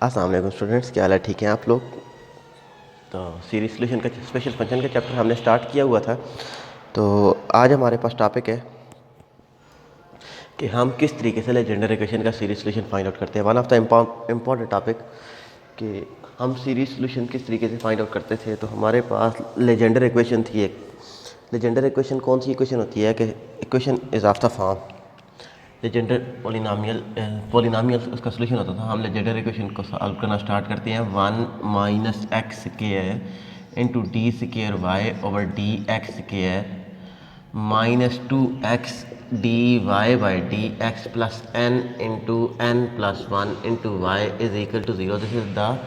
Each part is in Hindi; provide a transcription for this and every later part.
अस्सलाम वालेकुम स्टूडेंट्स, क्या हाल है? ठीक हैं आप लोग? तो सीरीज सॉल्यूशन का स्पेशल फंक्शन का चैप्टर हमने स्टार्ट किया हुआ था। तो आज हमारे पास टॉपिक है कि हम किस तरीके से लेजेंडर इक्वेशन का सीरीज सॉल्यूशन फाइंड आउट करते हैं। One of the important topic कि हम सीरीज सॉल्यूशन किस तरीके से फाइंड आउट करते थे। तो हमारे पास लेजेंडर इक्वेशन थी एक। लेजेंडर इक्वेशन कौन सी इक्वेशन होती है कि equation is of the form Legendre polynomial उसका सोल्यूशन होता था। हम लेजेंडर इक्वेशन को सॉल्व करना स्टार्ट करते हैं 1 minus x square into d square y over d x square minus 2x d y by d x plus N into N plus 1 into y is equal to 0। This is the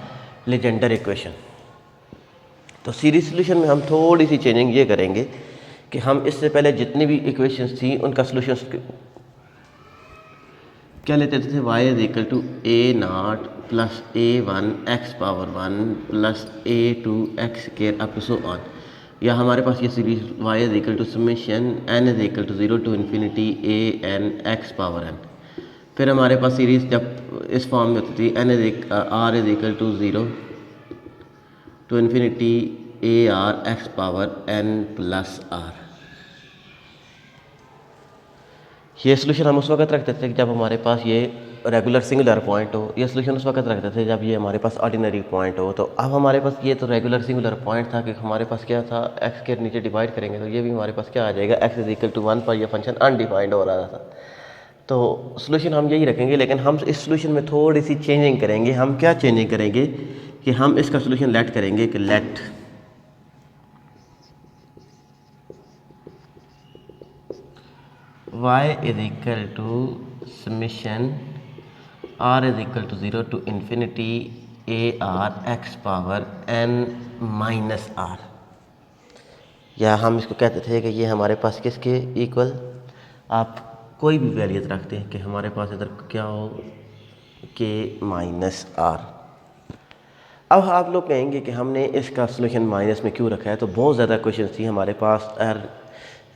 Legendre equation. तो सीरीज सोल्यूशन में हम थोड़ी सी चेंजिंग ये करेंगे कि हम इससे पहले जितनी भी इक्वेशंस थी उनका सोल्यूशन क्या लेते थे। Y is equal to A naught plus A one x power 1 plus A two x square up to so on. या हमारे पास ये series y is equal to summation n is equal to 0 to infinity a n x power n. फिर हमारे पास सीरीज जब इस फॉर्म में होती थी n is r is equal to 0 to infinity A R x power N plus r. ये सोल्यूशन हम उस वक्त रखते थे जब हमारे पास ये रेगुलर सिंगुलर पॉइंट हो। ये सोल्यूशन उस वक्त रखते थे जब ये हमारे पास ऑर्डिनरी पॉइंट हो। तो अब हमारे पास ये तो रेगुलर सिंगुलर पॉइंट था कि हमारे पास क्या था, एक्स के नीचे डिवाइड करेंगे तो ये भी हमारे पास क्या आ जाएगा, एक्स इज इक्वल टू 1 पर यह फंक्शन अनडिफाइंड हो रहा था। तो सोल्यूशन हम यही रखेंगे, लेकिन हम इस सोल्यूशन में थोड़ी सी चेंजिंग करेंगे। हम क्या चेंजिंग करेंगे कि हम इसका सोल्यूशन लेट करेंगे कि late y is equal to summation r is equal to 0 to infinity a r x power n minus r। या हम इसको कहते थे कि ये हमारे पास किसके इक्वल, आप कोई भी वैल्यूज रखते हैं कि हमारे पास इधर क्या हो के माइनस r। अब आप लोग कहेंगे कि हमने इसका सोल्यूशन माइनस में क्यों रखा है। तो बहुत ज़्यादा क्वेश्चन थी हमारे पास।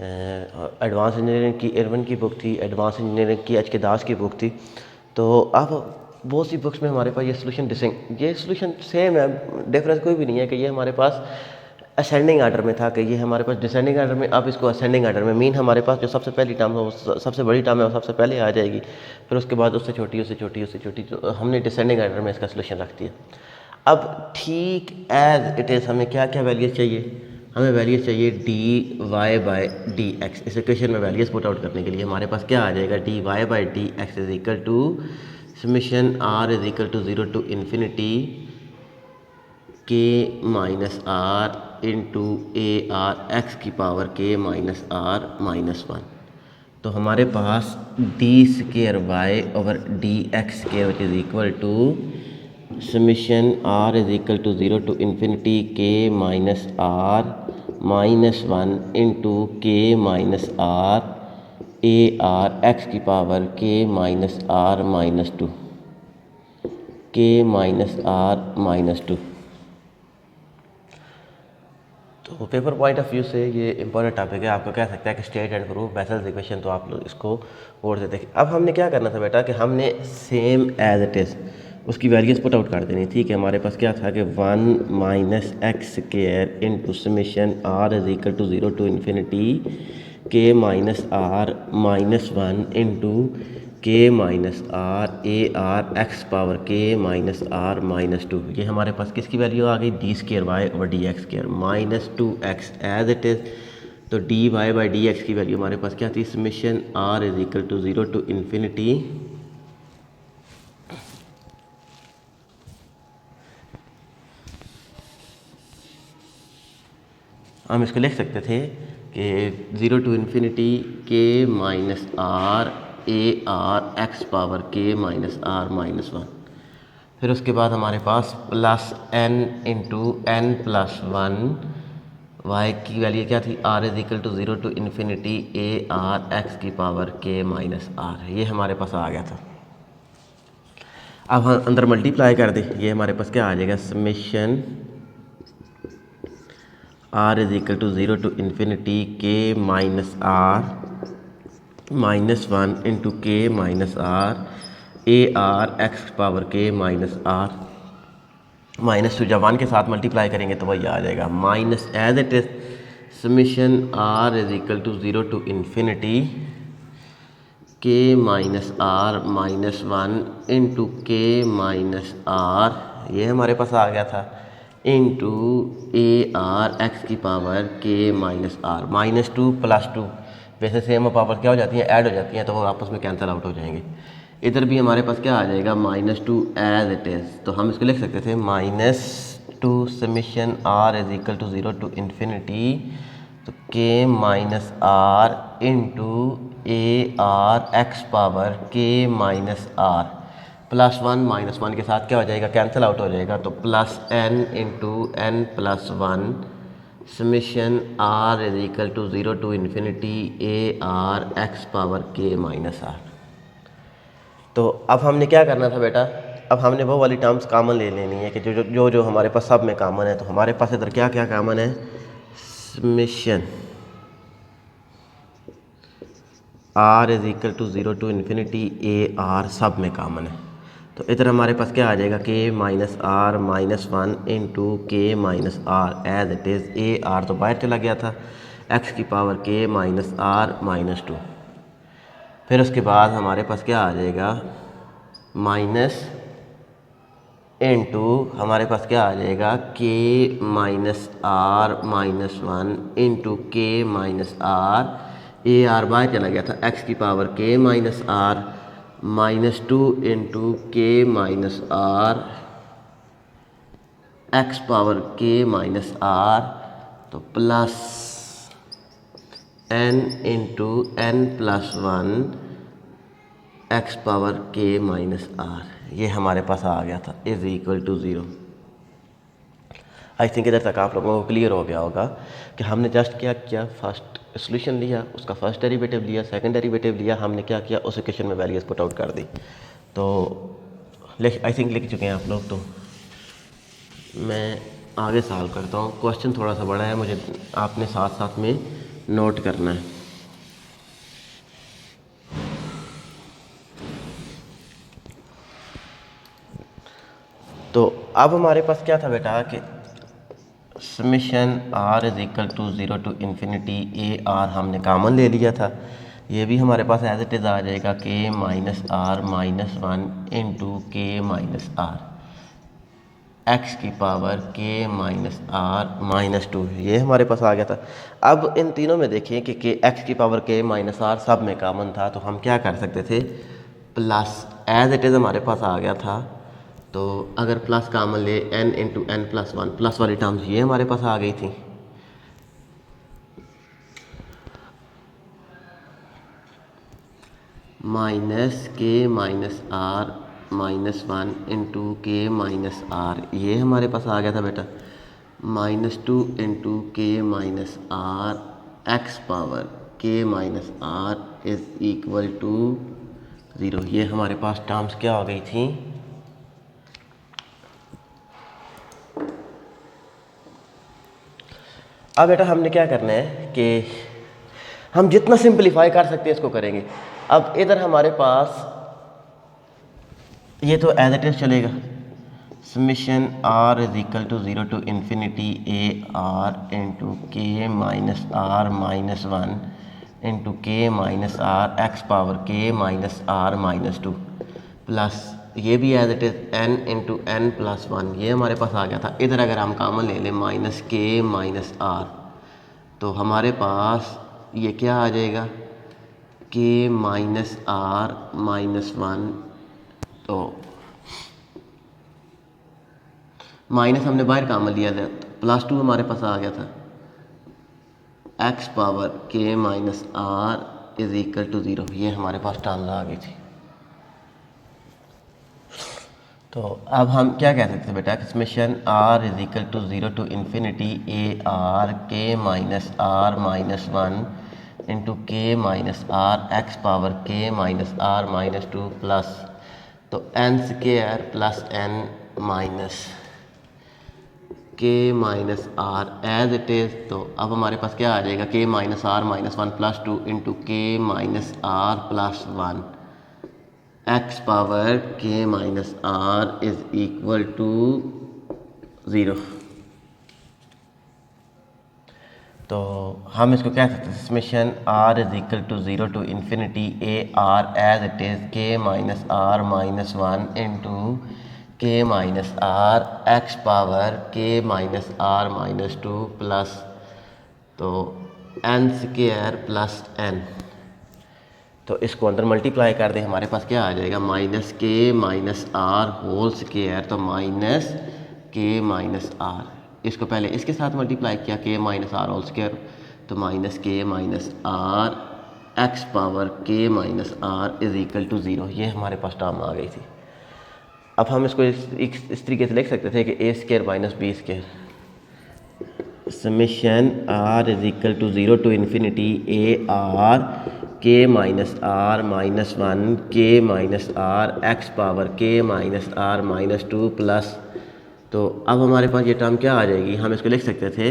एडवांस इंजीनियरिंग की इरवन की बुक थी, एडवांस इंजीनियरिंग की एच के दास की बुक थी। तो अब बहुत सी बुक्स में हमारे पास ये सोल्यूशन सेम है, डिफरेंस कोई भी नहीं है कि ये हमारे पास असेंडिंग आर्डर में था कि ये हमारे पास डिसेंडिंग आर्डर में। अब इसको असेंडिंग आर्डर में मीन हमारे पास जो सबसे पहली टर्म है, सबसे बड़ी टर्म है, वो सबसे पहले आ जाएगी। फिर उसके बाद उससे छोटी, उससे छोटी, उससे छोटी। तो हमने डिसेंडिंग आर्डर में इसका सोल्यूशन रख दिया। अब ठीक एज इट इज़ हमें क्या क्या वैल्यूज चाहिए, हमें वैल्यूज चाहिए d y by d x. इस इक्वेशन में वैल्यूज पुट आउट करने के लिए हमारे पास क्या आ जाएगा, d y by d x is equal to summation are is equal to 0 to infinity k minus are into a are x की पावर के माइनस आर माइनस 1। तो हमारे पास d square y over d x square which is equal to summation are is equal to 0 to infinity k minus are minus 1 into के minus r A R x की पावर के minus are minus 2 k minus are minus 2। तो पेपर पॉइंट ऑफ व्यू से ये इंपॉर्टेंट टॉपिक है। आपको कह सकता है कि state and proof vessels equation, तो आप लोग इसको बोर्ड से देखें। अब हमने क्या करना था बेटा कि हमने सेम एज इट इज़ उसकी वैल्यूज पुट आउट कर देनी थी। कि हमारे पास क्या था कि 1 minus x square into summation are is equal to 0 to infinity k minus are minus 1 into के minus r A R x power के माइनस आर माइनस 2। ये हमारे पास किसकी वैल्यू आ गई, d square y over d x square minus 2x as it is. तो d y by d x की वैल्यू हमारे पास क्या थी, summation are is equal to 0 to infinity हम इसको लिख सकते थे कि 0 to infinity k minus r A R x power के माइनस आर माइनस 1। फिर उसके बाद हमारे पास plus N into N plus 1 y की वैल्यू क्या थी, r is equal to 0 to infinity A R x की पावर के माइनस आर। ये हमारे पास आ गया था। अब हम अंदर मल्टीप्लाई कर दें, ये हमारे पास क्या आ जाएगा, summation are is equal to 0 to infinity k minus are minus 1 into के minus r A R x power के माइनस आर -2 जब 1 के साथ मल्टीप्लाई करेंगे तो वही आ जाएगा minus as it is summation r is equal to 0 to infinity k minus are minus 1 into के माइनस आर, ये हमारे पास आ गया था, इंटू ए आर एक्स की पावर के माइनस आर। -2 + 2 वैसे सेम पावर क्या हो जाती हैं, ऐड हो जाती हैं, तो वो आपस में कैंसिल आउट हो जाएंगे। इधर भी हमारे पास क्या आ जाएगा -2 एज इट इज़, तो हम इसको लिख सकते थे -2 summation r is equal to 0 to infinity तो k minus are into a are x power के माइनस आर +1 -1 के साथ क्या हो जाएगा, कैंसिल आउट हो जाएगा, तो +n into n + 1 summation r is equal to 0 to infinity A R x power के माइनस आर। तो अब हमने क्या करना था बेटा, अब हमने वो वाली टर्म्स कॉमन ले लेनी है कि जो हमारे पास सब में कॉमन है। तो हमारे पास इधर क्या क्या कॉमन है, summation r is equal to 0 to infinity A r सब में कॉमन है। तो इधर हमारे पास क्या आ जाएगा, k minus are minus 1 into के minus r as it is, a r तो बाहर चला गया था, एक्स की पावर के माइनस आर माइनस 2। फिर उसके बाद हमारे पास क्या आ जाएगा, माइनस इंटू हमारे पास क्या आ जाएगा, k minus are minus 1 into के माइनस आर, ए आर बाहर चला गया था, एक्स की पावर के माइनस आर -2 इंटू के माइनस आर एक्स पावर के माइनस आर, तो plus n into n + 1 x power के माइनस आर, ये हमारे पास आ गया था, is equal to 0। I think इधर तक आप लोगों को क्लियर हो गया होगा कि हमने जस्ट क्या किया, फर्स्ट सोल्यूशन लिया, उसका फर्स्ट डेरिवेटिव लिया, सेकंड डेरिवेटिव लिया, हमने क्या किया, उस इक्वेशन में वैल्यूज पुट आउट कर दी। तो आई थिंक लिख चुके हैं आप लोग। तो मैं आगे सॉल्व करता हूँ, क्वेश्चन थोड़ा सा बड़ा है, मुझे आपने साथ साथ में नोट करना है। तो अब हमारे पास क्या था बेटा कि summation r is equal to 0 to infinity A r हमने कॉमन ले लिया था, ये भी हमारे पास एज इट इज़ आ जाएगा, k minus are minus 1 into के माइनस आर एक्स की पावर के माइनस आर माइनस 2, ये हमारे पास आ गया था। अब इन तीनों में देखिए कि एक्स की पावर के माइनस आर सब में कॉमन था, तो हम क्या कर सकते थे, प्लस एज इट इज़ हमारे पास आ गया था। तो अगर प्लस कॉमन ले n इंटू n + 1, प्लस वाली टर्म्स ये हमारे पास आ गई थी, माइनस के माइनस आर माइनस 1 इंटू के माइनस आर, ये हमारे पास आ गया था बेटा, -2 इंटू के माइनस आर एक्स पावर के minus r is equal to 0, ये हमारे पास टर्म्स क्या हो गई थी। अब बेटा हमने क्या करना है कि हम जितना सिंपलीफाई कर सकते हैं इसको करेंगे। अब इधर हमारे पास ये तो एज इट इज़ चलेगा, summation r is equal to 0 to infinity A r into के माइनस आर माइनस 1 इंटू के माइनस आर एक्स पावर के माइनस आर माइनस 2, प्लस ये भी as it is n into n + 1, ये हमारे पास आ गया था। इधर अगर हम कॉमन ले लें माइनस के माइनस आर, तो हमारे पास ये क्या आ जाएगा, के माइनस आर माइनस 1, तो माइनस हमने बाहर कॉमन लिया था, तो +2 हमारे पास आ गया था, एक्स पावर के minus r is equal to 0, ये हमारे पास टर्म्स आ गई थी। तो अब हम क्या कह सकते हैं बेटा, summation r is equal to 0 to infinity A r k minus are minus 1 into के माइनस आर एक्स पावर के माइनस आर माइनस 2 प्लस, तो n² प्लस n माइनस के minus r as it is. तो अब हमारे पास क्या आ जाएगा, k minus are minus 1 plus 2 into के minus are plus 1 x power के minus r is equal to zero. तो हम इसको क्या सकते हैं, summation are is equal to zero to infinity A r as it is k minus are minus one into के माइनस आर एक्स पावर के minus are minus two plus तो एन स्क्वायर प्लस एन। तो इसको अंदर मल्टीप्लाई कर दें, हमारे पास क्या आ जाएगा, माइनस के माइनस आर होल स्क्वायर, तो माइनस के माइनस आर। इसको पहले इसके साथ मल्टीप्लाई किया, k minus r whole square, तो माइनस के माइनस आर एक्स पावर के minus r is equal to zero. ये हमारे पास टर्म आ गई थी। अब हम इसको इस तरीके से लिख सकते थे कि a square minus b square, summation are is equal to zero to infinity A r k minus are minus one k minus are x power के minus are minus two plus, तो अब हमारे पास ये टर्म क्या आ जाएगी, हम इसको लिख सकते थे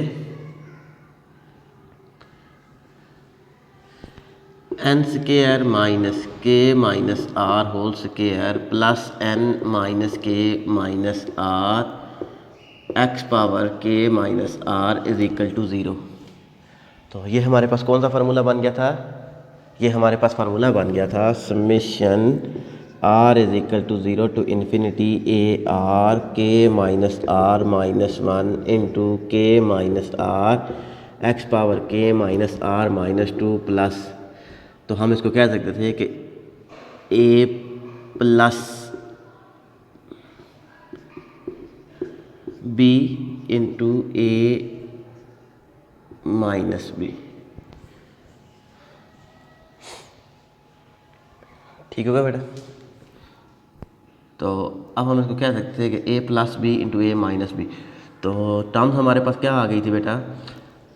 एन स्क्वायर माइनस के minus r whole square plus n minus के माइनस आर एक्स पावर के minus r is equal to zero. तो ये हमारे पास कौन सा फार्मूला बन गया था, ये हमारे पास फार्मूला बन गया था summation are is equal to zero to infinity A r k minus are minus one into के माइनस आर एक्स पावर के minus are minus two plus, तो हम इसको कह सकते थे कि a plus b into a minus b. ठीक होगा बेटा। तो अब हम इसको कह सकते हैं कि a plus b into a minus B. तो टर्म्स हमारे पास क्या आ गई थी बेटा,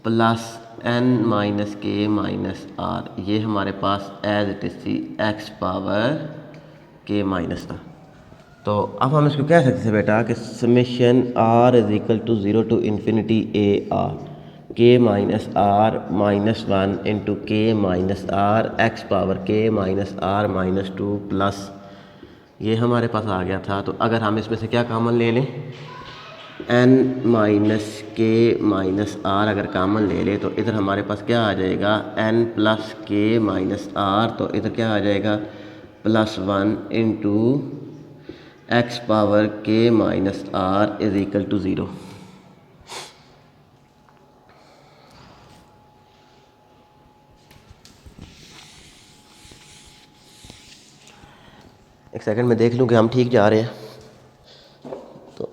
प्लस एन माइनस के माइनस आर, ये हमारे पास एज इट इज थी एक्स पावर के माइनस था। तो अब हम इसको कह सकते थे बेटा कि summation are is equal to zero to infinity A r k minus are minus one into के माइनस आर एक्स पावर के minus are minus two plus, ये हमारे पास आ गया था। तो अगर हम इसमें से क्या कॉमन ले लें, एन माइनस के माइनस आर अगर कॉमन ले लें तो इधर हमारे पास क्या आ जाएगा, एन प्लस के माइनस आर, तो इधर क्या आ जाएगा plus one into x power के minus r is equal to zero. एक सेकंड में देख लूं कि हम ठीक जा रहे हैं। तो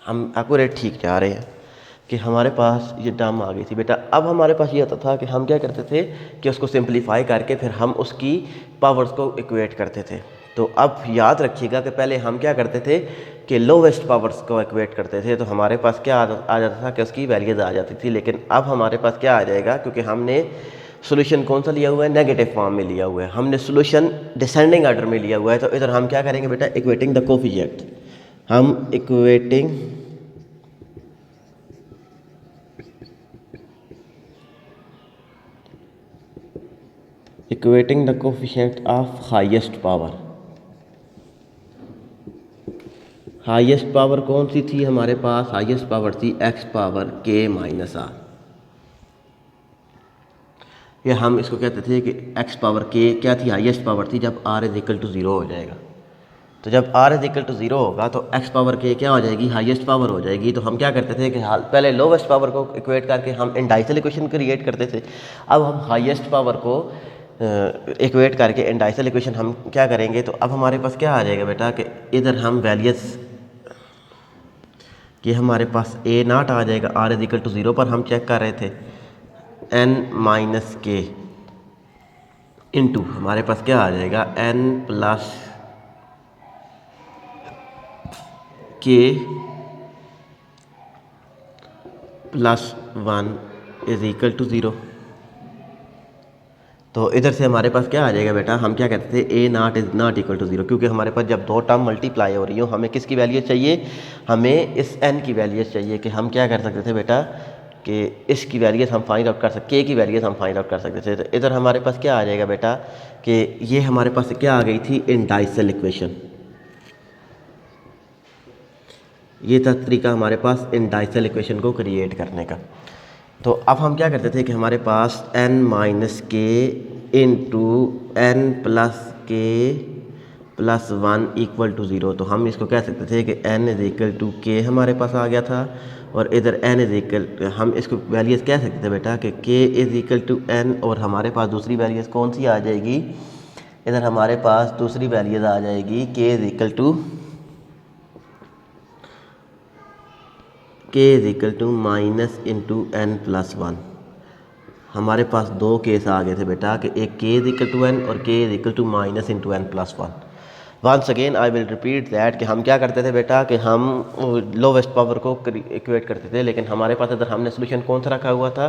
हम एक्यूरेट ठीक जा रहे हैं कि हमारे पास ये टर्म आ गई थी बेटा। अब हमारे पास ये होता था कि हम क्या करते थे कि उसको सिंपलीफाई करके फिर हम उसकी पावर्स को इक्वेट करते थे। तो अब याद रखिएगा कि पहले हम क्या करते थे कि लोवेस्ट पावर्स को इक्वेट करते थे, तो हमारे पास क्या आ जाता था कि उसकी वैल्यूज आ जाती थी। लेकिन अब हमारे पास क्या आ जाएगा, क्योंकि हमने सोल्यूशन कौन सा लिया हुआ है, नेगेटिव फॉर्म में लिया हुआ है, हमने सोल्यूशन डिसेंडिंग ऑर्डर में लिया हुआ है। तो इधर हम क्या करेंगे बेटा, इक्वेटिंग द कोफिशिएंट, हम equating the coefficient of highest power. Highest power कौन सी थी हमारे पास, हाईएस्ट पावर थी एक्स पावर के माइनस आर, या हम इसको कहते थे कि एक्स पावर के क्या थी, हाईएस्ट पावर थी जब r is equal to zero हो जाएगा। तो जब r is equal to zero होगा तो एक्स पावर के क्या हो जाएगी, हाईएस्ट पावर हो जाएगी। तो हम क्या करते थे कि पहले लोवेस्ट पावर को इक्वेट करके हम इंडाइसल इक्वेशन क्रिएट करते थे। अब हम हाईएस्ट पावर को इक्वेट करके इंडाइसल इक्वेशन हम क्या करेंगे, तो अब हमारे पास क्या आ जाएगा बेटा कि इधर हम वैल्यूज कि हमारे पास ए नाट आ जाएगा, r is equal to zero पर हम चेक कर रहे थे एन माइनस के इंटू हमारे पास क्या आ जाएगा, N plus k plus one is equal to zero. तो इधर से हमारे पास क्या आ जाएगा बेटा, हम क्या कहते थे a naught is not equal to zero, क्योंकि हमारे पास जब दो टर्म मल्टीप्लाई हो रही हो हमें किसकी वैल्यू चाहिए, हमें इस एन की वैल्यू चाहिए। कि हम क्या कर सकते थे बेटा, कि इसकी वैल्यूज हम फाइंड आउट कर सकते, के की वैल्यूज हम फाइंड आउट कर सकते थे। तो इधर हमारे पास क्या आ जाएगा बेटा कि ये हमारे पास क्या आ गई थी, इंडाइसल इक्वेशन। ये था तरीका हमारे पास इंडाइसल इक्वेशन को क्रिएट करने का। तो अब हम क्या करते थे कि हमारे पास n minus k into N plus k plus 1 equal to 0। तो हम इसको कह सकते थे कि n इज इक्वल टू के हमारे पास आ गया था, और इधर n इज इक्वल, हम इसको वैल्यूज कह सकते थे बेटा कि k is equal to n, और हमारे पास दूसरी वैल्यूज कौन सी आ जाएगी, इधर हमारे पास दूसरी वैल्यूज आ जाएगी k is equal to minus into N plus 1। हमारे पास दो केस आ गए थे बेटा कि एक k is equal to n और k is equal to minus into N plus 1। Once again I will repeat that कि हम क्या करते थे बेटा कि हम लोवेस्ट पावर को इक्वेट करते थे, लेकिन हमारे पास इधर हमने सोल्यूशन कौन सा रखा हुआ था,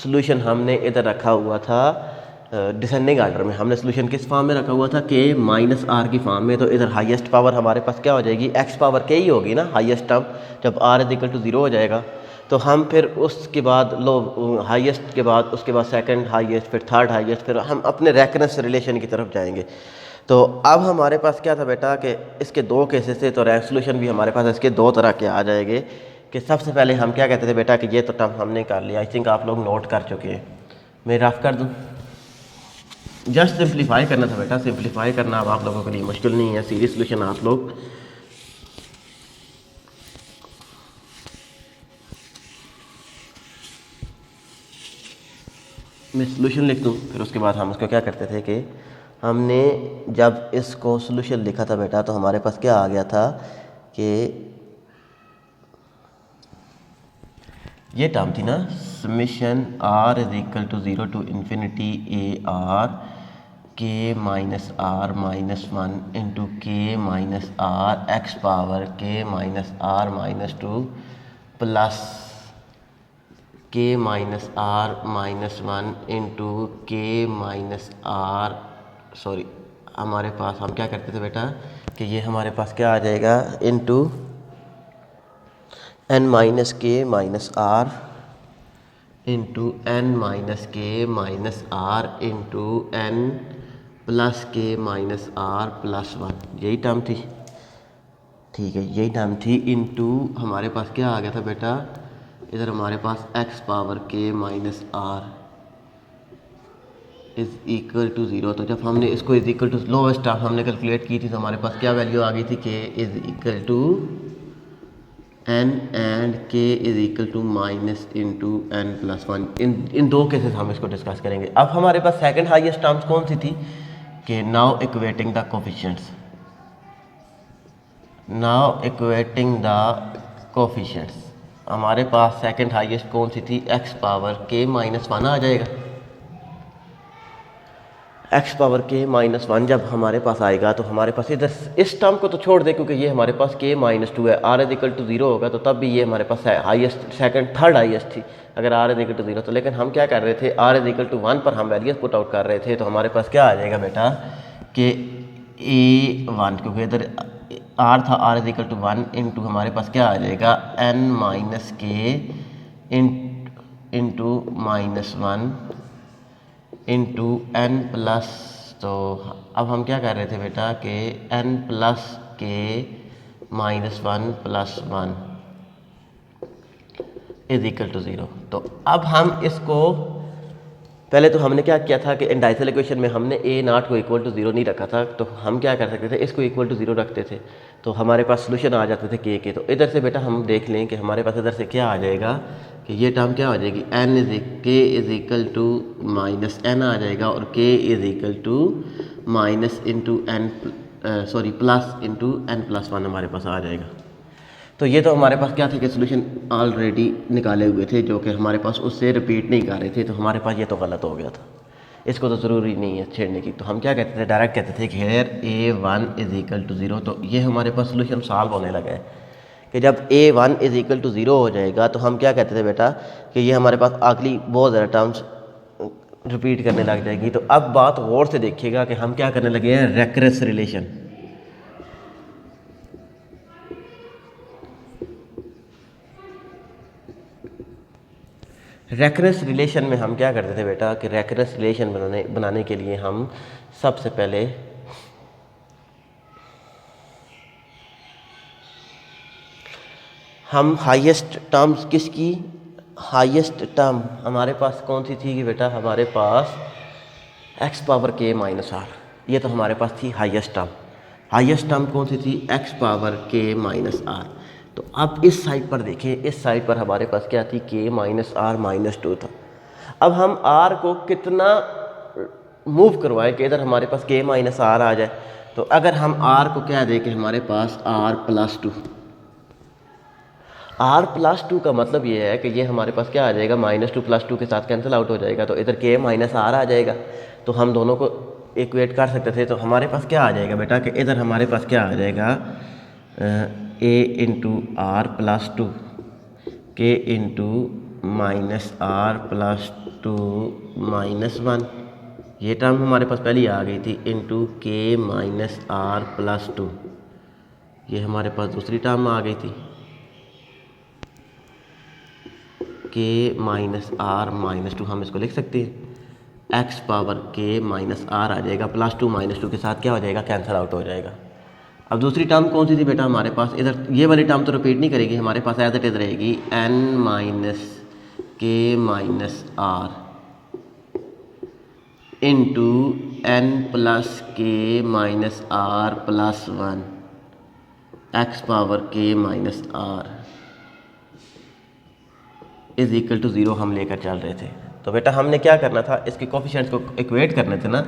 सोल्यूशन हमने इधर रखा हुआ था डिसेंडिंग आर्डर में। हमने सोल्यूशन किस फॉर्म में रखा हुआ था, के माइनस आर की फॉर्म में। तो इधर हाईएस्ट पावर हमारे पास क्या हो जाएगी, एक्स पावर के ही होगी ना हाईएस्ट टर्म, जब आर इज इक्वल टू 0 हो जाएगा। तो हम फिर उसके बाद लो हाईएस्ट के बाद उसके बाद सेकंड हाईएस्ट, फिर थर्ड हाईएस्ट, फिर हम अपने रेकरेंस रिलेशन की तरफ जाएंगे। तो अब हमारे पास क्या था बेटा कि इसके दो केसेस थे, तो रेसोल्यूशन भी हमारे पास इसके दो तरह के आ जाएंगे। कि सबसे पहले हम क्या कहते थे बेटा कि ये तो टर्म हमने कर लिया, आई थिंक आप लोग नोट कर चुके हैं, मैं रफ कर दूँ। जस्ट सिंप्लीफाई करना था बेटा, सिंप्लीफाई करना अब आप लोगों के लिए मुश्किल नहीं है, सीरीज सोल्यूशन आप लोग मैं सोल्यूशन लिख दूँ, फिर उसके बाद हम उसको क्या करते थे कि हमने जब इसको सोल्यूशन लिखा था बेटा, तो हमारे पास क्या आ गया था कि ये टर्म थी ना, summation are is equal to 0 to infinity A r k minus are minus 1 into के माइनस आर एक्स पावर के माइनस आर माइनस 2 प्लस के माइनस आर माइनस 1 इंटू के माइनस आर, सॉरी हमारे पास हम क्या करते थे बेटा कि ये हमारे पास क्या आ जाएगा इंटू एन माइनस के minus are into N minus के minus are into N plus के माइनस आर प्लस 1, यही टर्म थी, ठीक है यही टर्म थी। इंटू हमारे पास क्या आ गया था बेटा, इधर हमारे पास एक्स पावर के minus r is equal to 0। तो जब हमने इसको is equal to lowest term हमने कैलकुलेट की थी, तो हमारे पास क्या वैल्यू आ गई थी, k is equal to n and k is equal to minus into N plus 1। इन दो केसेस हम इसको डिस्कस करेंगे। अब हमारे पास सेकंड हाईएस्ट टर्म्स कौन सी थी कि now equating the coefficients, now equating the coefficients हमारे पास सेकंड हाईएस्ट कौन सी थी, एक्स पावर के माइनस 1 आ जाएगा। एक्स पावर के माइनस 1 जब हमारे पास आएगा, तो हमारे पास इधर इस टर्म को तो छोड़ दे, क्योंकि ये हमारे पास के माइनस 2 है, आर इज इक्वल टू 0 होगा तो तब भी ये हमारे पास हाईएस्ट सेकंड थर्ड हाईएस्ट थी अगर आर इज इक्वल टू 0। तो लेकिन हम क्या कर रहे थे, आर इज इक्वल टू 1 पर हम वैल्यूज पुट आउट कर रहे थे। तो हमारे पास क्या आ जाएगा बेटा कि A1, क्योंकि इधर आर था, r is equal to 1 into हमारे पास क्या आ जाएगा n minus k into minus 1 into N plus, तो अब हम क्या कर रहे थे बेटा कि एन प्लस के minus 1 plus 1 is equal to 0। तो अब हम इसको पहले तो हमने क्या किया था कि इंडाइसल इक्वेशन में हमने ए नॉट को इक्वल टू 0 नहीं रखा था, तो हम क्या कर सकते थे, इसको इक्वल टू 0 रखते थे, तो हमारे पास सोल्यूशन आ जाते थे के। तो इधर से बेटा हम देख लें कि हमारे पास इधर से क्या आ जाएगा कि ये टर्म क्या हो जाएगी, n is k is equal to minus n आ जाएगा, और k is equal to minus into n sorry plus into N plus 1 हमारे पास आ जाएगा। तो ये तो हमारे पास क्या थे कि सोल्यूशन ऑलरेडी निकाले हुए थे, जो कि हमारे पास उससे रिपीट नहीं कर रहे थे। तो हमारे पास ये तो गलत हो गया था, इसको तो ज़रूरी नहीं है छेड़ने की। तो हम क्या कहते थे, डायरेक्ट कहते थे कि hair A1 is equal to 0। तो ये हमारे पास सोल्यूशन सॉल्व होने लगा है कि जब A1 इज इक्वल टू 0 हो जाएगा, तो हम क्या कहते थे बेटा कि ये हमारे पास अगली बहुत ज़्यादा टर्म्स रिपीट करने लग जाएगी। तो अब बात गौर से देखिएगा कि हम क्या करने लगे हैं, रेकरेंस रिलेशन। रेकरेंस रिलेशन में हम क्या करते थे बेटा कि रेकरेंस रिलेशन बनाने के लिए हम सबसे पहले हम हाईएस्ट टर्म्स किसकी, हाईएस्ट टर्म हमारे पास कौन सी थी कि बेटा हमारे पास x power k minus r, ये तो हमारे पास थी हाईएस्ट टर्म। हाईएस्ट टर्म कौन सी थी, x power k minus are. तो अब इस साइड पर देखें, इस साइड पर हमारे पास क्या थी, k माइनस आर माइनस 2 था। अब हम r को कितना मूव करवाएं कि इधर हमारे पास k माइनस आर आ जाए। तो अगर हम r को क्या दें कि हमारे पास r प्लस 2, r प्लस 2 का मतलब ये है कि ये हमारे पास क्या आ जाएगा, -2 प्लस 2 के साथ कैंसिल आउट हो जाएगा, तो इधर k माइनस आर आ जाएगा। तो हम दोनों को इक्वेट कर सकते थे। तो हमारे पास क्या आ जाएगा बेटा कि इधर हमारे पास क्या आ जाएगा, a into r plus 2 k into minus are plus 2 minus 1, ये टर्म हमारे पास पहले आ गई थी, into k minus are plus 2, ये हमारे पास दूसरी टर्म आ गई थी, k माइनस आर माइनस 2, हम इसको लिख सकते हैं x power k minus r आ जाएगा, प्लस 2 माइनस 2 के साथ क्या हो जाएगा, कैंसिल आउट हो जाएगा। अब दूसरी टर्म कौन सी थी बेटा हमारे पास, इधर ये वाली टर्म तो रिपीट नहीं करेगी, हमारे पास एज इट इज रहेगी n minus k minus are into n plus के minus are plus 1 x power k minus r is equal to 0 हम लेकर चल रहे थे। तो बेटा हमने क्या करना था, इसके कोफिशिएंट्स को इक्वेट करने थे ना।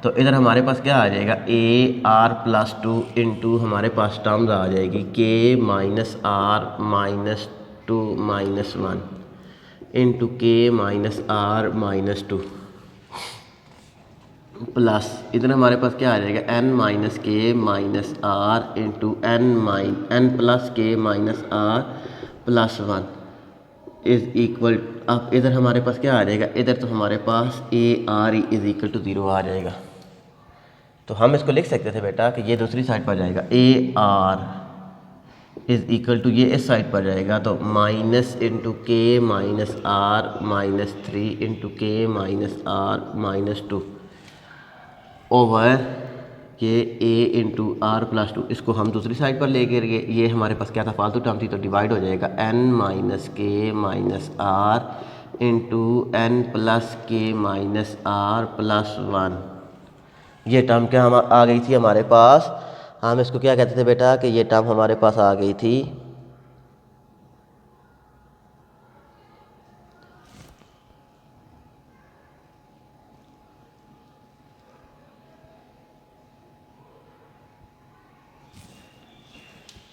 तो इधर हमारे पास क्या आ जाएगा, ए आर प्लस 2 इंटू हमारे पास टर्म्स आ जाएगी k minus are minus 2 minus 1 into के माइनस आर माइनस 2 प्लस इधर हमारे पास क्या आ जाएगा, एन माइनस के minus are into N plus के minus are plus 1 is equal. अब इधर हमारे पास क्या आ जाएगा, इधर तो हमारे पास a are is equal to 0 आ जाएगा। तो हम इसको लिख सकते थे बेटा कि ये दूसरी साइड पर जाएगा, a are is equal to, ये इस साइड पर जाएगा तो माइनस इंटू के माइनस आर माइनस 3 इंटू के माइनस आर माइनस 2 ओवर ये ए इंटू आर प्लस 2, इसको हम दूसरी साइड पर लेके गए, ये हमारे पास क्या था, फालतू टर्म थी, तो डिवाइड हो जाएगा एन माइनस के minus are into N plus के माइनस आर प्लस 1, ये टर्म क्या हम आ गई थी हमारे पास, हम इसको क्या कहते थे बेटा कि ये टर्म हमारे पास आ गई थी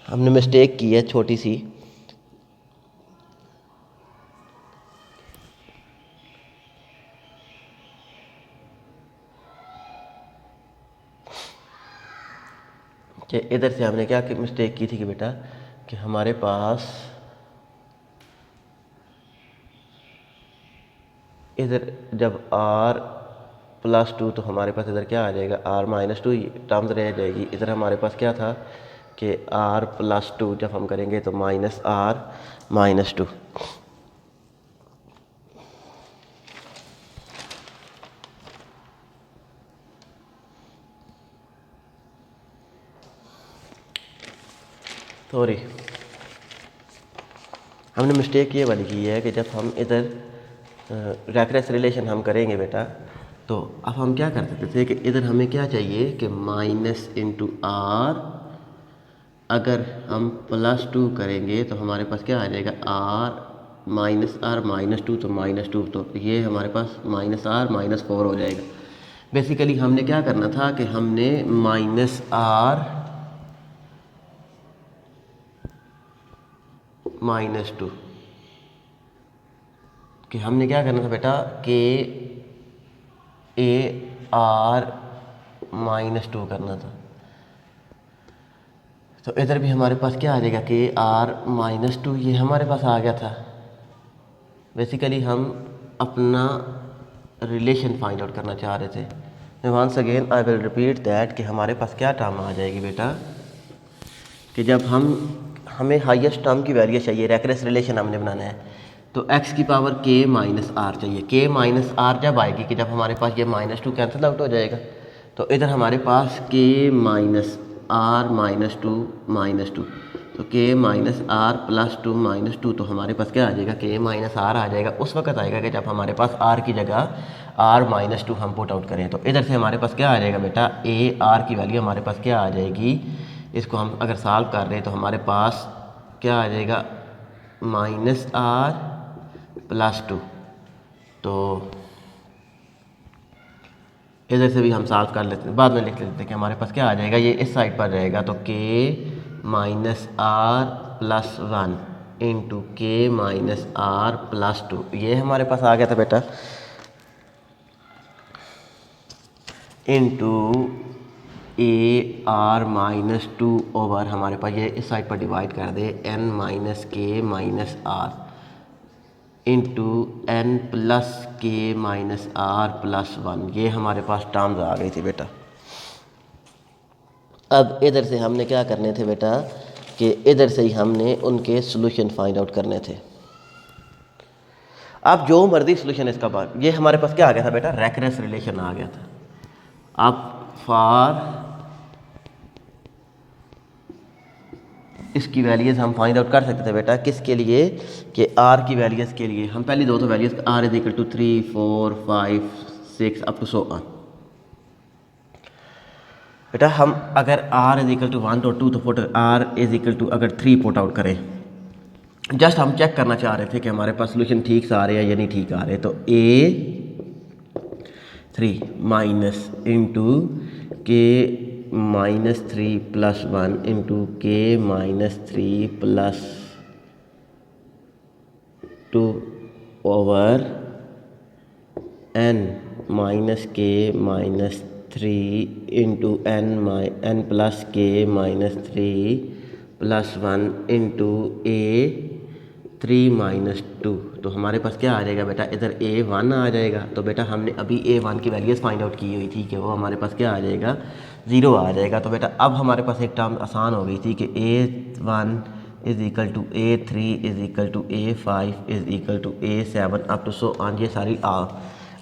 हमने मिस्टेक की है छोटी सी, कि इधर से हमने क्या मिस्टेक की थी कि बेटा कि हमारे पास इधर जब r प्लस 2 तो हमारे पास इधर क्या आ जाएगा, r माइनस 2 टर्म्स रह जाएगी। इधर हमारे पास क्या था कि r प्लस 2 जब हम करेंगे तो माइनस r माइनस 2, सॉरी हमने मिस्टेक ये वाली की है कि जब हम इधर रेकरेंस रिलेशन हम करेंगे बेटा, तो अब हम क्या कर सकते थे कि इधर हमें क्या चाहिए कि माइनस इंटू आर, अगर हम प्लस 2 करेंगे तो हमारे पास क्या आ जाएगा, आर माइनस 2 तो माइनस 2, तो ये हमारे पास माइनस आर माइनस 4 हो जाएगा। बेसिकली हमने क्या करना था कि हमने माइनस आर माइनस 2 कि हमने क्या करना था बेटा के ए आर माइनस 2 करना था। तो इधर भी हमारे पास क्या आ जाएगा, के आर माइनस 2, ये हमारे पास आ गया था। बेसिकली हम अपना रिलेशन फाइंड आउट करना चाह रहे थे। Once again I will repeat that कि हमारे पास क्या टर्म आ जाएगी बेटा कि जब हमें हाईएस्ट टर्म की वैल्यू चाहिए, रेकरेंस रिलेशन हमने बनाना है, तो x की पावर k माइनस आर चाहिए। k माइनस आर जब आएगी कि जब हमारे पास ये -2 कैंसिल आउट हो जाएगा, तो इधर हमारे पास k माइनस आर -2 तो k माइनस आर प्लस 2 -2, तो हमारे पास क्या आ जाएगा, k माइनस आर आ जाएगा। उस वक्त आएगा कि जब हमारे पास r की जगह r -2 हम पुट आउट करें। तो इधर से हमारे पास क्या आ जाएगा बेटा, a r की वैल्यू हमारे पास क्या आ जाएगी, इसको हम अगर सॉल्व कर रहे हैं तो हमारे पास क्या आ जाएगा, -r प्लस 2। तो इधर से भी हम सॉल्व कर लेते हैं, बाद में लिख लेते हैं कि हमारे पास क्या आ जाएगा, ये इस साइड पर रहेगा। तो k minus are plus 1 into के माइनस आर प्लस 2, ये हमारे पास आ गया था बेटा, इंटू ए आर -2 ओवर हमारे पास ये इस साइड पर डिवाइड कर दे n माइनस के minus are into N plus के माइनस आर प्लस 1, ये हमारे पास टर्म्स आ गई थी बेटा। अब इधर से हमने क्या करने थे बेटा, कि इधर से ही हमने उनके सॉल्यूशन फाइंड आउट करने थे। अब जो मर्जी सॉल्यूशन इसका बात, ये हमारे पास क्या आ गया था बेटा, रेकरेंस रिलेशन आ गया था। अब फॉर इसकी वैल्यूज़ हम फाइंड आउट कर सकते थे बेटा, किसके लिए, कि आर की वैल्यूज़ के लिए। हम पहली दो तो values r is equal to 3, 4, 5, 6 up to so on. बेटा हम अगर आर इज इक्वल टू 1 और 2 तो put r is equal to अगर 3 पुट आउट करें, जस्ट हम चेक करना चाह रहे थे कि हमारे पास सोल्यूशन ठीक से आ रहे हैं या नहीं ठीक आ रहे। तो A3 माइनस इंटू के -3 प्लस 1 इंटू के -3 प्लस 2 ओवर n माइनस के -3 इंटू n प्लस के -3 प्लस 1 इंटू A3 -2। तो हमारे पास क्या आ जाएगा बेटा, इधर A1 आ जाएगा। तो बेटा हमने अभी A1 की वैल्यूज़ फाइंड आउट की हुई थी कि वो हमारे पास क्या आ जाएगा, 0 आ जाएगा। तो बेटा अब हमारे पास एक टर्म आसान हो गई थी कि A1 is equal to A3 is equal to A5 is equal to A7 up to so on. ये सारी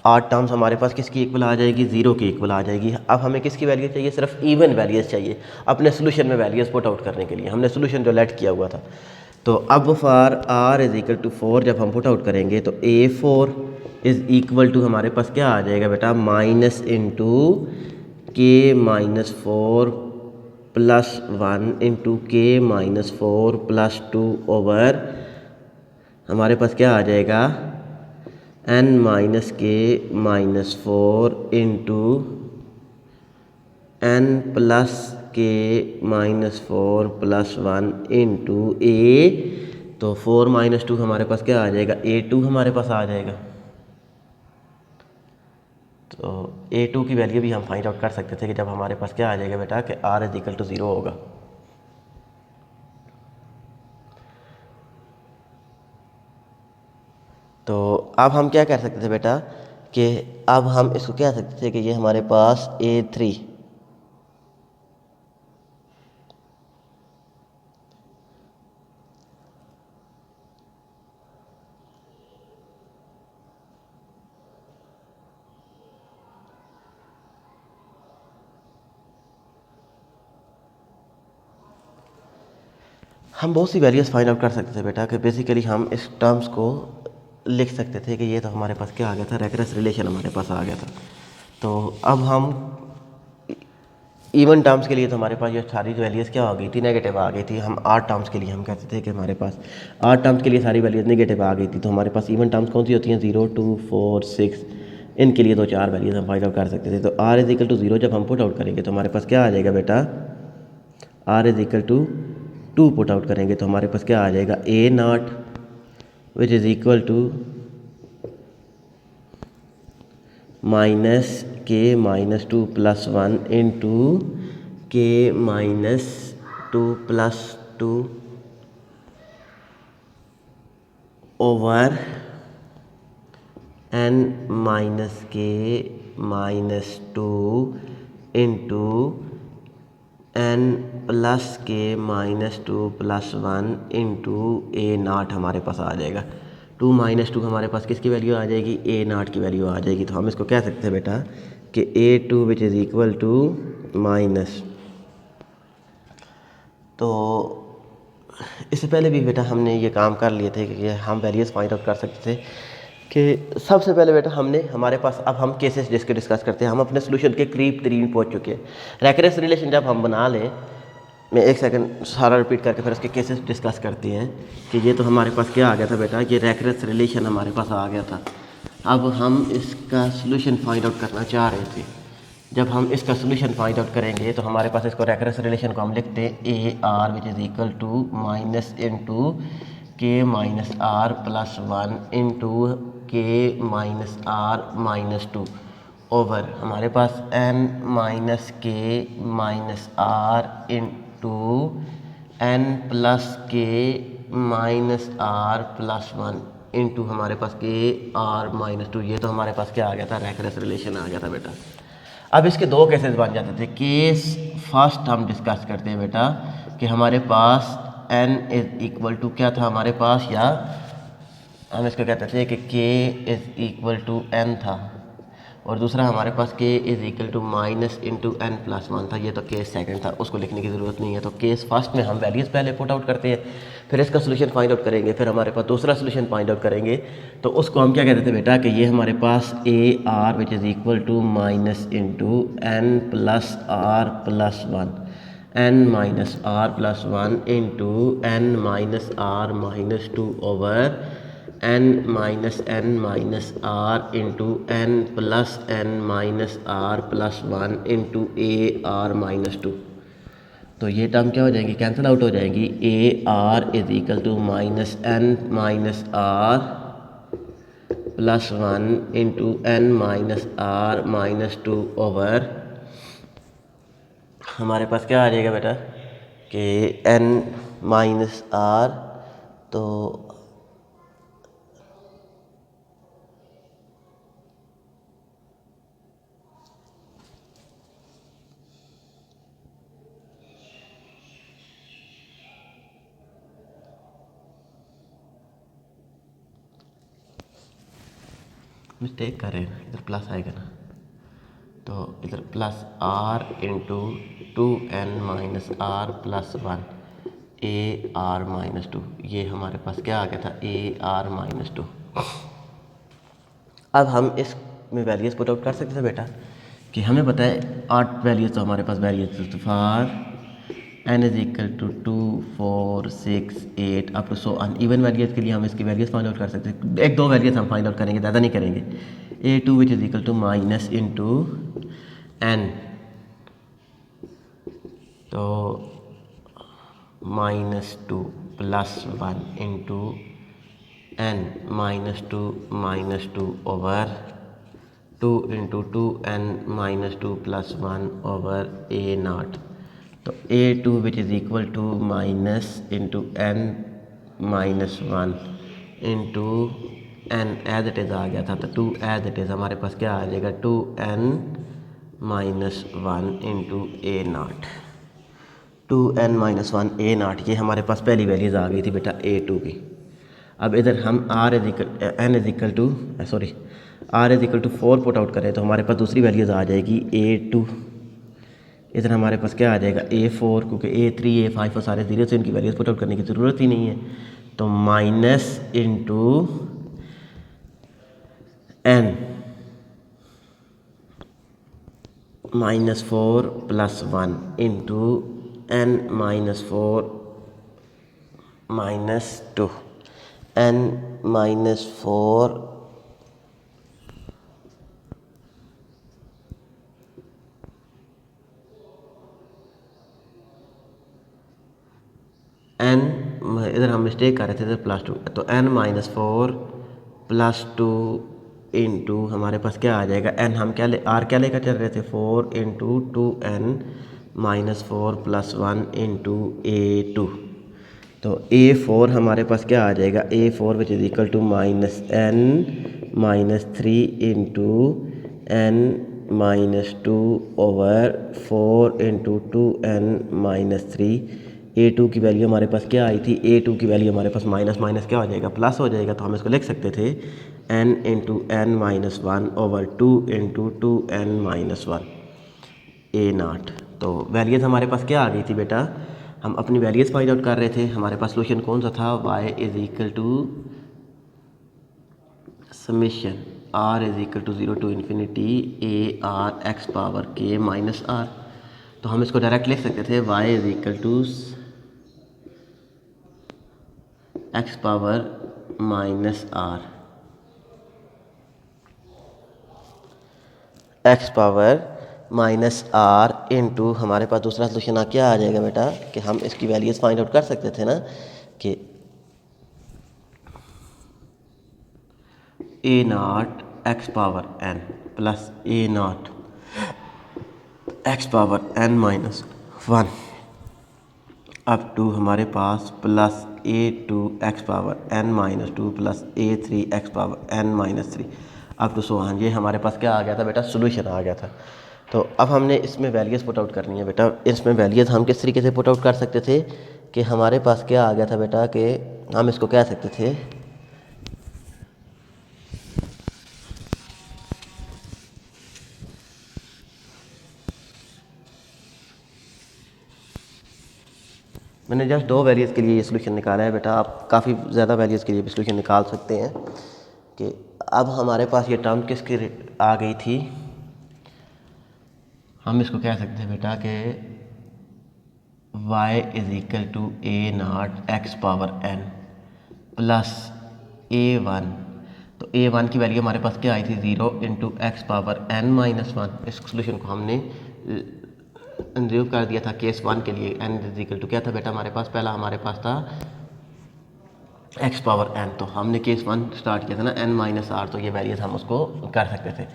8 टर्म्स हमारे पास किसकी इक्वल आ जाएगी, 0 की इक्वल आ जाएगी। अब हमें किसकी वैल्यू चाहिए, सिर्फ इवन वैल्यूज़ चाहिए अपने सोल्यूशन में वैल्यूज़ पुट आउट करने के लिए। हमने सोल्यूशन जो लेट किया हुआ था, तो अब for r is equal to 4 जब हम पुट आउट करेंगे तो A4 इज़ इक्वल टू हमारे पास क्या आ जाएगा बेटा, माइनस इंटू के -4 प्लस 1 इंटू के -4 प्लस 2 ओवर हमारे पास क्या आ जाएगा, n माइनस के -4 इंटू n प्लस के -4 प्लस 1 इंटू A। तो 4 - 2 हमारे पास क्या आ जाएगा, A2 हमारे पास आ जाएगा। तो A2 की वैल्यू भी हम फाइंड आउट कर सकते थे कि जब हमारे पास क्या आ जाएगा बेटा, कि r इज इक्वल टू 0 होगा। तो अब हम क्या कर सकते थे बेटा, कि अब हम इसको क्या कह सकते थे कि ये हमारे पास A3 हम बहुत सी वैल्यूज़ फाइंड आउट कर सकते थे बेटा, कि बेसिकली हम इस टर्म्स को लिख सकते थे कि ये तो हमारे पास क्या आ गया था, रेकरेंस रिलेशन हमारे पास आ गया था। तो अब हम इवन टर्म्स के लिए तो हमारे पास ये सारी वैल्यूज़ क्या हो गई थी, नेगेटिव आ गई थी। हम 8 टर्म्स के लिए हम कहते थे कि हमारे पास 8 टर्म्स के लिए सारी वैल्यूज़ नेगेटिव आ गई थी। तो हमारे पास इवन टर्म्स कौन सी होती हैं, 0, 2, 4, 6, इनके लिए तो 4 वैल्यूज़ हम फाइंड आउट कर सकते थे। तो r इज इक्वल टू 0 जब हम पुट आउट करेंगे तो हमारे पास क्या आ जाएगा बेटा, r is equal to 2 put out करेंगे तो हमारे पास क्या आ जाएगा, A0 which is equal to minus K -2 plus 1 into के -2 plus 2 over n minus K -2 into n plus के -2 प्लस 1 इंटू A0 हमारे पास आ जाएगा। 2 माइनस 2 हमारे पास किसकी वैल्यू आ जाएगी, ए नाट की वैल्यू आ जाएगी। तो हम इसको कह सकते हैं बेटा कि A2 which is equal to minus. तो इससे पहले भी बेटा हमने ये काम कर लिए थे कि हम वैल्यूज़ फाइंड आउट कर सकते थे कि सबसे पहले बेटा हमने हमारे पास, अब हम केसेस जिसके डिस्कस करते हैं, हम अपने सोल्यूशन के करीब तरीन पहुंच चुके हैं। रेकरेंस रिलेशन जब हम बना लें, मैं एक सेकंड सारा रिपीट करके फिर उसके केसेस डिस्कस करते हैं कि ये तो हमारे पास क्या आ गया था बेटा, ये रेकरेंस रिलेशन हमारे पास आ गया था। अब हम इसका सोल्यूशन फाइंड आउट करना चाह रहे थे। जब हम इसका सोल्यूशन फाइंड आउट करेंगे तो हमारे पास इसको रेकरेंस रिलेशन को हम लिखते हैं A are which is equal to minus into के माइनस आर प्लस 1 इंटू के माइनस आर माइनस 2 ओवर हमारे पास एन माइनस के minus are into N plus के माइनस आर प्लस 1 इंटू हमारे पास के आर माइनस 2। ये तो हमारे पास क्या आ गया था, रेकरेंस रिलेशन आ गया था बेटा। अब इसके दो केसेस बन जाते थे। केस फर्स्ट हम डिस्कस करते हैं बेटा कि हमारे पास n इज़ इक्वल टू क्या था हमारे पास, या हम इसको कहते थे कि k is equal to n था, और दूसरा हमारे पास k is equal to minus into N plus 1 था। ये तो केस सेकंड था, उसको लिखने की ज़रूरत नहीं है। तो केस फर्स्ट में हम वैल्यूज़ पहले पुट आउट करते हैं, फिर इसका सोल्यूशन फाइंड आउट करेंगे, फिर हमारे पास दूसरा सोल्यूशन फाइंड आउट करेंगे। तो उसको हम क्या कहते थे बेटा कि ये हमारे पास a are which is equal to minus into N plus are plus 1, n minus are plus 1 into N minus are minus 2 over n minus N minus are into N plus n minus are plus 1 into a are minus 2। तो ये टर्म क्या हो जाएंगी, कैंसिल आउट हो जाएंगी। A are is equal to minus N minus are plus 1 into N minus are minus 2 over हमारे पास क्या आ जाएगा बेटा कि एन माइनस आर, तो मिस्टेक कर रहे हैं, इधर प्लस आएगा ना, तो इधर plus R into 2n minus are plus 1 A are minus 2। ये हमारे पास क्या आ गया था, ए आर माइनस 2। अब हम इसमें वैल्यूज़ पुट आउट कर सकते थे बेटा कि हमें पता है 8 वैल्यूज़ तो हमारे पास वैल्यूज़ तो for n is equal to 2 4 6 8 up to so on. Even values के लिए हम इसकी वैल्यूज़ फाइंड आउट कर सकते हैं। एक दो वैल्यूज़ हम फाइंड आउट करेंगे, ज़्यादा नहीं करेंगे। a2 which is equal to minus into n, तो -2 plus 1 into n -2 over 2 into 2n -2 plus 1 over a naught. तो a2 which is equal to minus into n -1 into n as it is आ गया था, तो 2 एज इट इज़ हमारे पास क्या आ जाएगा 2n -1 into a not. 2n -1 a not, ये हमारे पास पहली वैल्यूज़ आ गई थी बेटा a2 की। अब इधर हम r is equal to 4 put out करें तो हमारे पास दूसरी वैल्यूज़ आ जाएगी a2। इधर हमारे पास क्या आ जाएगा a4, क्योंकि a3 a5 और सारे जीरो से इनकी वैल्यूज़ पुट आउट करने की ज़रूरत ही नहीं है। तो minus into n -4 plus 1 into n -4 -2 n -4 n, इधर हम मिस्टेक कर रहे थे, इधर +2, तो n -4 प्लस 2 इंटू हमारे पास क्या आ जाएगा n, हम क्या क्या लेकर चल रहे थे 4 into 2n -4 plus 1 into a2। तो a4 हमारे पास क्या आ जाएगा a4 which is equal to -n -3 into n -2 over 4 into 2n -3 A two की वैल्यू हमारे पास क्या आई थी, ए टू की वैल्यू हमारे पास माइनस माइनस क्या हो जाएगा, प्लस हो जाएगा। तो हम इसको लिख सकते थे n into N minus one over two into two N minus one a naught. तो वैल्यूज़ हमारे पास क्या आ गई थी बेटा, हम अपनी वैल्यूज़ फाइंड आउट कर रहे थे। हमारे पास सोल्यूशन कौन सा था, y is equal to summation r is equal to 0 to infinity A R x power के माइनस आर। तो हम इसको डायरेक्ट लिख सकते थे y is equal to x power minus are, x power minus are into हमारे पास दूसरा सोल्यूशन क्या आ जाएगा बेटा कि हम इसकी वैल्यूज़ फाइंड आउट कर सकते थे ना कि a naught x power N plus a naught x power N minus one up to हमारे पास plus A two x power N minus two plus a three x power N minus three up to so on. ये हमारे पास क्या आ गया था बेटा, सोल्यूशन आ गया था। तो अब हमने इसमें वैल्यूज़ पुट आउट करनी है बेटा। इसमें वैल्यूज़ हम किस तरीके से पुट आउट कर सकते थे कि हमारे पास क्या आ गया था बेटा कि हम इसको कह सकते थे मैंने जस्ट दो वैल्यूज़ के लिए ये सोल्यूशन निकाला है बेटा, आप काफ़ी ज़्यादा वैल्यूज़ के लिए भी सोल्यूशन निकाल सकते हैं। कि अब हमारे पास ये टर्म किसकी आ गई थी, हम इसको कह सकते हैं बेटा कि y is equal to A naught x power n plus A one. तो ए वन की वैल्यू हमारे पास क्या आई थी, 0 into x power n minus one. इस सोल्यूशन को हमने कंज्यूम कर दिया था केस वन के लिए। n इज इक्वल टू क्या था बेटा हमारे पास, पहला हमारे पास था x पावर n। तो हमने केस वन स्टार्ट किया था ना n माइनस आर, तो ये वैल्यूज हम उसको कर सकते थे।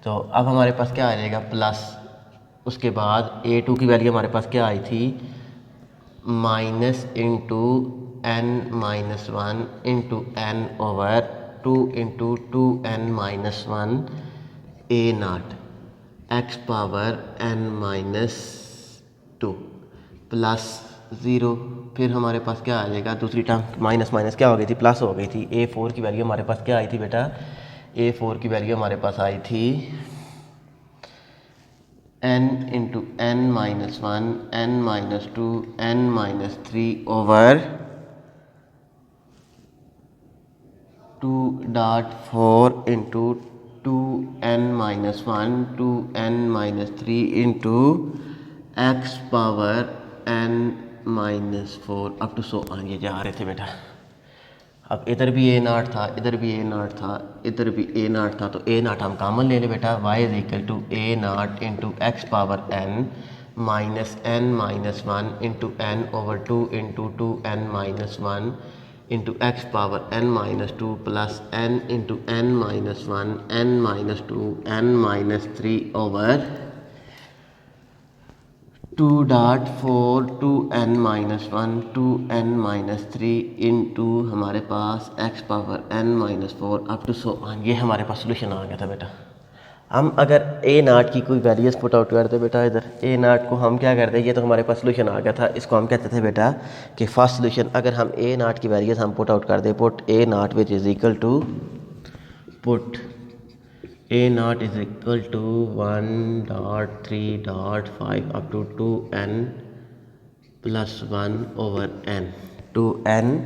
तो अब हमारे पास क्या आ जाएगा प्लस, उसके बाद a2 की वैल्यू हमारे पास क्या आई थी, minus into N minus one into N over two into two N minus one a naught x power n minus two plus 0। फिर हमारे पास क्या आ जाएगा, दूसरी टर्म माइनस माइनस क्या हो गई थी, प्लस हो गई थी। a4 की वैल्यू हमारे पास क्या आई थी बेटा, a4 की वैल्यू हमारे पास आई थी n into N minus one N minus two N minus three over two dot four into two N minus one two N minus three into x power N minus four up to so on. ये जा रहे थे बेटा। अब इधर भी ए नाट था, इधर भी ए नाट था, इधर भी ए नाट था। तो ए नाट हम कॉमन ले लें बेटा, y is equal to A naught into x power N minus one into N over two into two N minus one into x power n minus two plus n into N minus one N minus two N minus three over two dot four two N minus one two N minus three into हमारे पास x power n minus four up to so on. ये हमारे पास सोल्यूशन आ गया था बेटा। हम अगर ए नाट की कोई वैल्यूज़ पुट आउट करते बेटा, इधर ए नाट को हम क्या करते, ये तो हमारे पास सोल्यूशन आ गया था। इसको हम कहते थे बेटा कि फर्स्ट सोल्यूशन। अगर हम ए नाट की वैल्यूज़ हम पुट आउट कर दे, put A naught which is equal to put A naught is equal to one dot three dot five up to two N plus one over n two N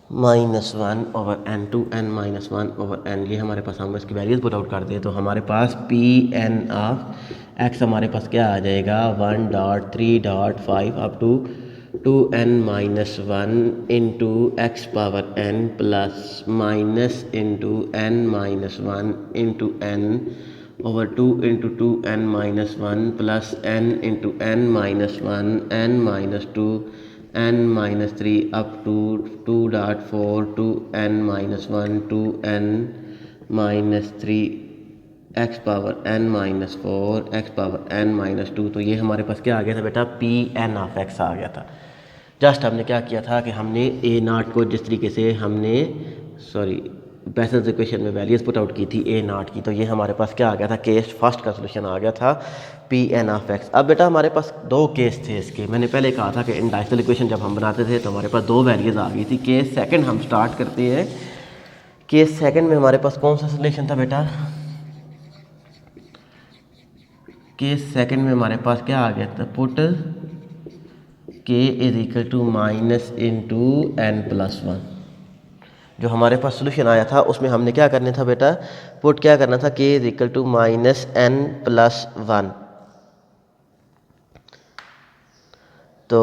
minus one over n two N minus one over n. ये हमारे पास हम इसकी वैल्यूज़ पुट आउट कर दें तो हमारे पास पी एन ऑफ एक्स हमारे पास क्या आ जाएगा, one dot three dot five up to two N minus one into x power N plus minus into N minus one into N over two N minus one plus N into N minus one N minus two N minus three up to two dot four two N minus one two N minus three x power N minus four X power N minus two. तो ये हमारे पास क्या आ गया था बेटा, पी एन ऑफ एक्स आ गया था। जस्ट हमने क्या किया था कि हमने ए नाट को जिस तरीके से हमने बेसल्स इक्वेशन में वैल्यूज़ पुट आउट की थी ए नॉट की, तो ये हमारे पास क्या आ गया था, केस फर्स्ट का सोल्यूशन आ गया था पी एन ऑफ एक्स। अब बेटा हमारे पास दो केस थे इसके, मैंने पहले कहा था कि इन डायगोनल इक्वेशन जब हम बनाते थे तो हमारे पास दो वैल्यूज़ आ गई थी। केस सेकंड हम स्टार्ट करते हैं। केस सेकंड में हमारे पास कौन सा सोल्यूशन था बेटा, केस सेकंड में हमारे पास क्या आ गया था, put K is equal to minus into N plus one. जो हमारे पास सोल्यूशन आया था उसमें हमने क्या करना था बेटा, पुट क्या करना था, K is equal to minus N plus one. तो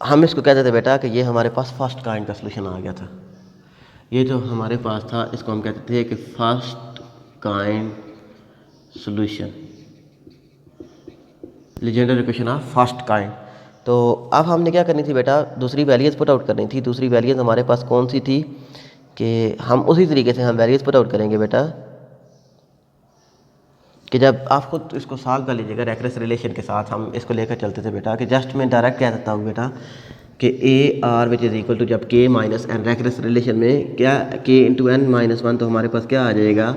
हम इसको कहते थे बेटा कि ये हमारे पास फर्स्ट काइंड का सोल्यूशन आ गया था। ये जो हमारे पास था इसको हम कहते थे कि first kind solution, Legender equation of first kind. तो अब हमने क्या करनी थी बेटा, दूसरी वैल्यूज़ पुट आउट करनी थी। दूसरी वैल्यूज़ हमारे पास कौन सी थी कि हम उसी तरीके से हम वैल्यूज़ पुट आउट करेंगे बेटा कि जब आप खुद इसको सॉल्व कर लीजिएगा रेकरेंस रिलेशन के साथ, हम इसको लेकर चलते थे बेटा कि जस्ट मैं डायरेक्ट कह देता हूँ बेटा कि A are which is equal to, जब K minus N recurrence relation में क्या के इंटू एन माइनस वन, तो हमारे पास क्या आ जाएगा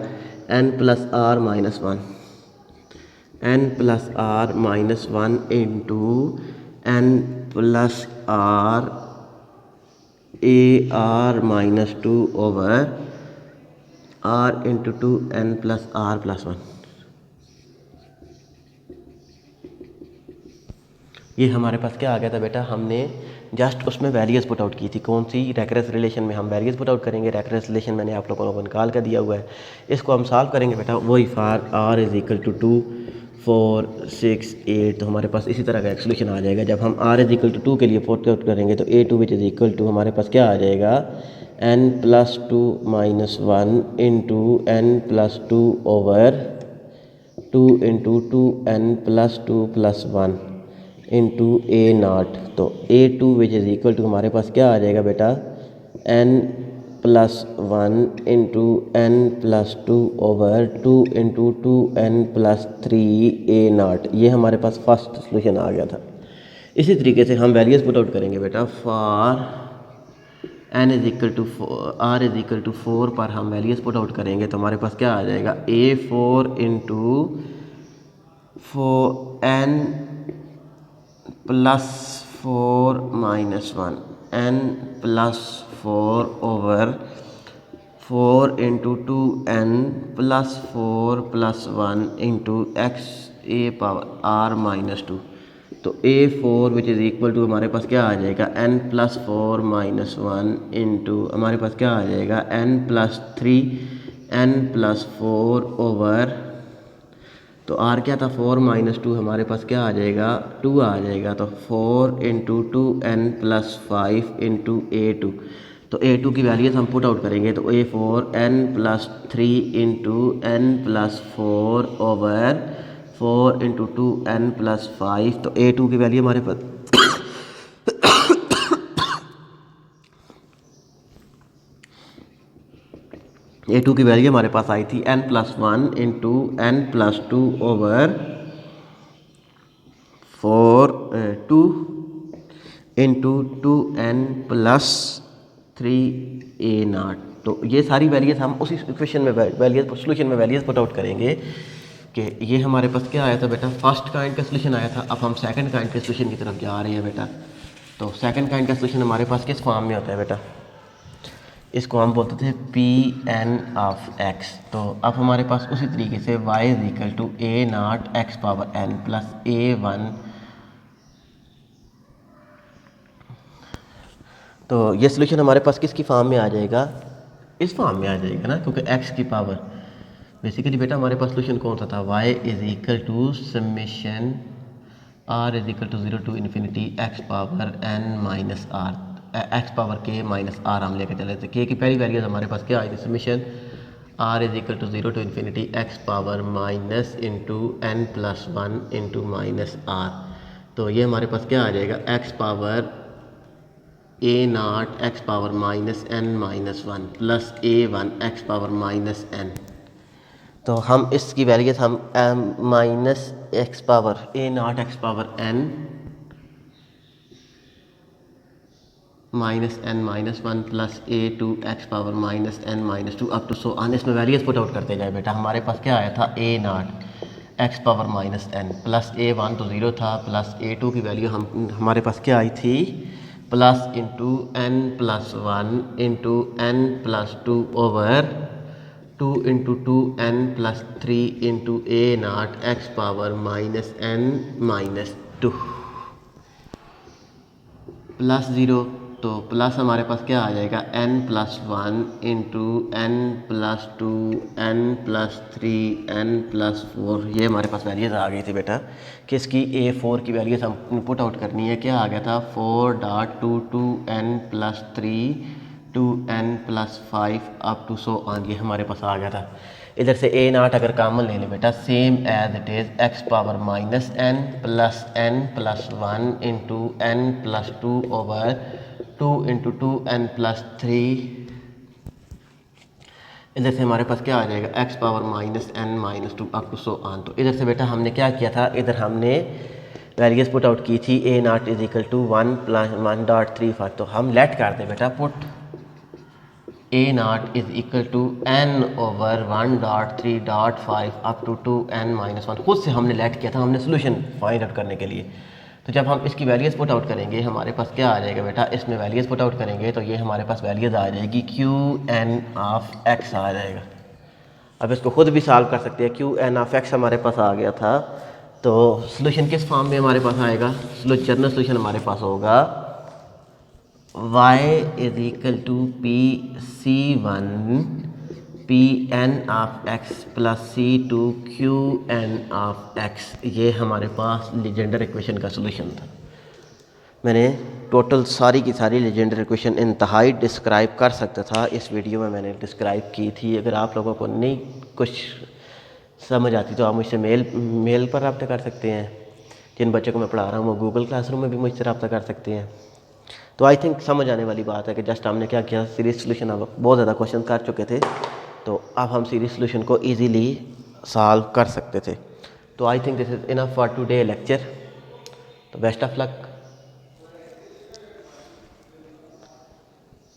N plus R minus one, N plus R minus one into N plus R A R minus two over R into two N plus are plus one. ये हमारे पास क्या आ गया था बेटा, हमने जस्ट उसमें वैल्यूज़ पुट आउट की थी। कौन सी, रेकरेंस रिलेशन में हम वैल्यूज़ पुट आउट करेंगे। रेकरेंस रिलेशन मैंने आप लोगों को निकाल कर दिया हुआ है, इसको हम सॉल्व करेंगे बेटा। वही for R is equal to 2 4 6 8, तो हमारे पास इसी तरह का एक सोल्यूशन आ जाएगा। जब हम आर इज इक्वल टू 2 के लिए पुट आउट करेंगे तो ए two which is equal to हमारे पास क्या आ जाएगा N plus two minus one into N plus two over two into two N plus two plus one into a naught. तो ए two which is equal to हमारे पास क्या आ जाएगा बेटा n plus one into N plus two over two into two N plus three a naught. ये हमारे पास फर्स्ट सोल्यूशन आ गया था। इसी तरीके से हम वैल्यूज़ पुट आउट करेंगे बेटा। For N is equal to R is equal to 4 पर हम वैल्यूज़ पुट आउट करेंगे तो हमारे पास क्या आ जाएगा A 4 into N plus 4 minus one, N plus 4 over 4 into two N plus 4 plus one into X A power R minus two. तो A 4 which is equal to हमारे पास क्या आ जाएगा N plus 4 minus one into हमारे पास क्या आ जाएगा N plus 3 N plus 4 over, तो आर क्या था 4 माइनस टू, हमारे पास क्या आ जाएगा 2 आ जाएगा। तो 4 into two N plus 5 into A two. तो ए टू की वैल्यूज़ हम पुट आउट करेंगे तो A 4 N plus 3 into N plus 4 over 4 into two N plus 5। तो ए टू की वैल्यू हमारे पास ए टू की वैल्यू हमारे पास आई थी N plus one into N plus two over 4 2 into two N plus 3 A naught. तो ये सारी वैल्यूज़ हम उसी इक्वेशन में वैल्यूज़ सोल्यूशन में वैल्यूज़ पुट आउट करेंगे कि ये हमारे पास क्या आया था बेटा फर्स्ट काइंड का सोल्यूशन आया था। अब हम सेकंड काइंड के सोल्यूशन की तरफ जा रहे हैं बेटा। तो सेकंड काइंड का सोल्यूशन हमारे पास किस फॉर्म में होता है बेटा, इसको हम बोलते थे पी एन ऑफ एक्स। तो अब हमारे पास उसी तरीके से y is equal to A naught X power N plus A one. तो ये सोल्यूशन हमारे पास किसकी फॉर्म में आ जाएगा, इस फॉर्म में आ जाएगा ना, क्योंकि x की पावर बेसिकली बेटा हमारे पास सोल्यूशन कौन सा था y is equal to summation r is equal to 0 to infinity x power n minus are, x power के माइनस आर हम लेकर चले थे। के की पहली वैल्यूज हमारे पास क्या आई थी summation are is equal to 0 to infinity X power minus into N plus one into minus are. तो ये हमारे पास क्या आ जाएगा X power A naught X power minus N minus one plus A one x power minus N. तो हम इसकी वैल्यूज हम minus X power A naught X power N minus N minus one plus A two x power minus N minus two up to so on. इसमें वैल्यूज पुट आउट करते जाए बेटा। हमारे पास क्या आया था a naught x power minus N plus A one तो ज़ीरो था प्लस ए टू की वैल्यू हमारे पास क्या आई थी plus into N plus one into N plus two over two into two N plus three into a naught x power minus N minus two plus zero. तो प्लस हमारे पास क्या आ जाएगा N plus one into N plus two N plus three N plus four. ये हमारे पास वैल्यूज आ गई थी बेटा कि इसकी ए फोर की वैल्यूज हम पुट आउट करनी है। क्या आ गया था 4.22 N plus three two N plus five up to so on. ये हमारे पास आ गया था। इधर से ए नाट अगर कॉमन ले लें बेटा same as it is X power minus N plus one into N plus two over two into two N plus three. इधर से हमारे पास क्या आ जाएगा X power minus N minus two up to so on. तो इधर से बेटा हमने क्या किया था, इधर हमने वैल्यूज पुट आउट की थी A naught is equal to 1+1.35। तो हम लेट कर दे बेटा put A naught is equal to N over 1.3.5 up to 2n minus one. खुद से हमने लेट किया था हमने सोल्यूशन फाइंड आउट करने के लिए। तो जब हम इसकी वैल्यूज पुट आउट करेंगे हमारे पास क्या आ जाएगा बेटा, इसमें वैल्यूज पुट आउट करेंगे तो ये हमारे पास वैल्यूज आ जाएगी क्यू एन ऑफ एक्स आ जाएगा। अब इसको खुद भी सॉल्व कर सकते हैं। क्यू एन ऑफ एक्स हमारे पास आ गया था। तो सोल्यूशन किस फॉर्म में हमारे पास आएगा, जनरल सोल्यूशन हमारे पास होगा y is equal to P C one P N of X plus C two Q N of X. ये हमारे पास लीजेंडर इक्वेशन का सोल्यूशन था। मैंने टोटल सारी की सारी लीजेंडर इक्वेशन इंतहाई डिस्क्राइब कर सकता था, इस वीडियो में मैंने डिस्क्राइब की थी। अगर आप लोगों को नहीं कुछ समझ आती तो आप मुझसे मेल पर रब्ता कर सकते हैं। जिन बच्चों को मैं पढ़ा रहा हूँ वो गूगल क्लासरूम में भी मुझसे रब्ता कर सकते हैं। तो आई थिंक समझ आने वाली बात है कि जस्ट हमने क्या किया, सीरीज सोल्यूशन अब बहुत ज़्यादा क्वेश्चन कर चुके थे तो अब हम सीरीज सोल्यूशन को इजीली सॉल्व कर सकते थे। तो I think this is enough for today lecture. तो बेस्ट ऑफ लक।